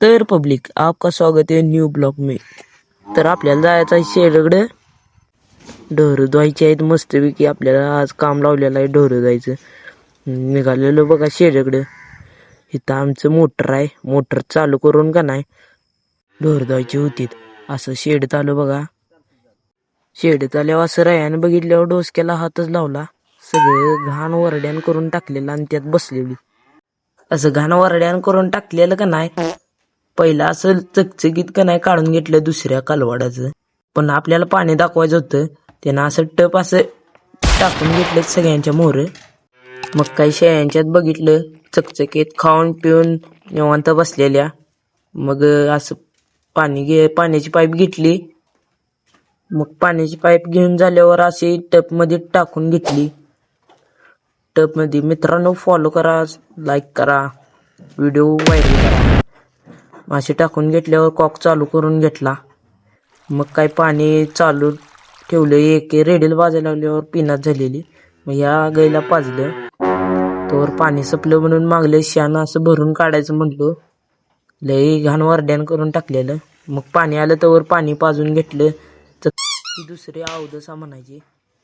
तर पब्लिक आपका स्वागत है न्यू ब्लॉग में. तर आपल्याला जायचं आहे शेरगडे. ढोरं धुवायची आहेत मस्तपैकी. आपल्याला आज काम लावलेलं आहे ढोरं जायचं. निघालेलो बघा शेरगडे. इथं आमचं मोटर आहे. मोटर चालू करून का नाही ढोर धुवायची होतीत. असं शेडत आलो बघा. शेडत आल्यावर असं रायानं बघितल्यावर डोसक्याला हातच लावला. सगळं घाण वरड्यान करून टाकलेलं आणि त्यात बसलेली. असं घाण वरड्यान करून टाकलेलं का नाही पहिला असं चकचकीत का नाही काढून घेतलं दुसऱ्या कालवाडाचं. पण आपल्याला पाणी दाखवायचं होतं. त्यानं असं टप असं टाकून घेतलं सगळ्यांच्या मोहर. मग काही शेळ्यांच्यात बघितलं चकचकीत खाऊन पिऊन निवांत बसलेल्या. मग असं पाण्याची पाईप घेतली. मग पाण्याची पाईप घेऊन झाल्यावर अशी टप मध्ये टाकून घेतली. टप मध्ये मित्रांनो फॉलो करा, लाईक करा, व्हिडिओ व्हायरल करा. असे टाकून घेतल्यावर कॉक चालू करून घेतला. मग काय पाणी चालू ठेवलं. एक रेडील वाजायला लागल्यावर पिनात झालेली. मग या गाईला पाजलं. तोवर पाणी सपलं म्हणून मागलं शान असं भरून काढायचं म्हटलं. लई घाण वरड्यान करून टाकलेलं. मग पाणी आलं तोवर पाणी पाजून घेतलं. ही दुसरी अवदसा म्हणायची.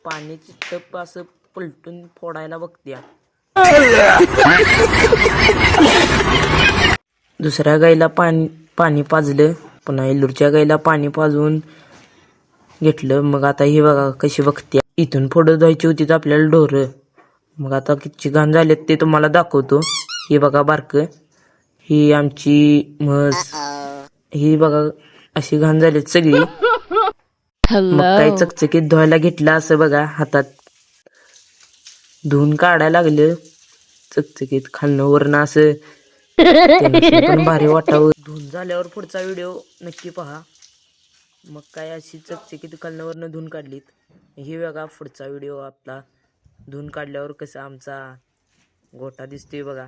पाण्याची टप असं पलटून फोडायला बघत्या. दुसऱ्या गाईला पाणी पाजलं. पुन्हा एल्लूरच्या गाईला पाणी पाजून घेतलं. मग आता ही बघा कशी बघते. इथून पुढं धुवायची होती आपल्याला ढोरं. मग आता किती घाण झालेत ते तुम्हाला दाखवतो. ही बघा बारक, ही आमची म्हस. ही बघा अशी घाण झालीत सगळी. मग काही चकचकीत धुवायला घेतलं असं बघा. हातात धुवून काढायला लागलं चकचकीत खालनं वरनं असं. पण भारी वाटावं. धुवून झाल्यावर पुढचा व्हिडिओ नक्की पहा. मग काय अशी चकचकीत खालनं वरनं धुवून काढलीत. ही बघा पुढचा व्हिडिओ आपला. धुवून काढल्यावर कसं आमचा गोटा दिसतोय बघा.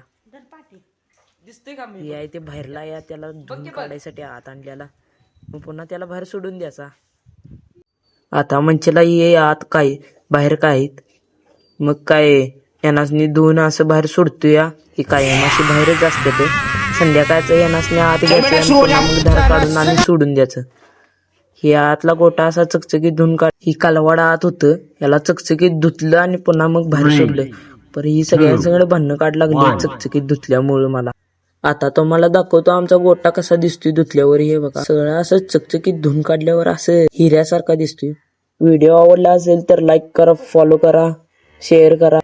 दिसतोय का मी आहे ते बाहेरला या त्याला धुवून काढायसाठी आत आणलेला. मग पुन्हा त्याला बाहेर सोडून द्यायचा. आता म्हणचेला ये आत काय बाहेर काय. मग काय यांनासनी धुवून असं बाहेर सोडतोय. की काय अशी बाहेरच असते ते. संध्याकाळचं यांनासनी आत घ्यायचं पुन्हा मग धार काढून आणि सोडून द्यायचं. ही आतला गोटा असा चकचकीत धुवून काढ. ही कालवाडा आत होतं. याला चकचकीत धुतलं आणि पुन्हा मग बाहेर सोडलं. पण ही सगळ्यांसंगड भांडणं काढ लागली चकचकीत धुतल्यामुळे मला. आता तुम्हाला दाखवतो आमचा गोटा कसा दिसतोय धुतल्यावर. हे बघा सगळं असं चकचकीत धुवून काढल्यावर असं हिऱ्यासारखा दिसतोय. व्हिडिओ आवडला असेल तर लाईक करा, फॉलो करा, शेअर करा.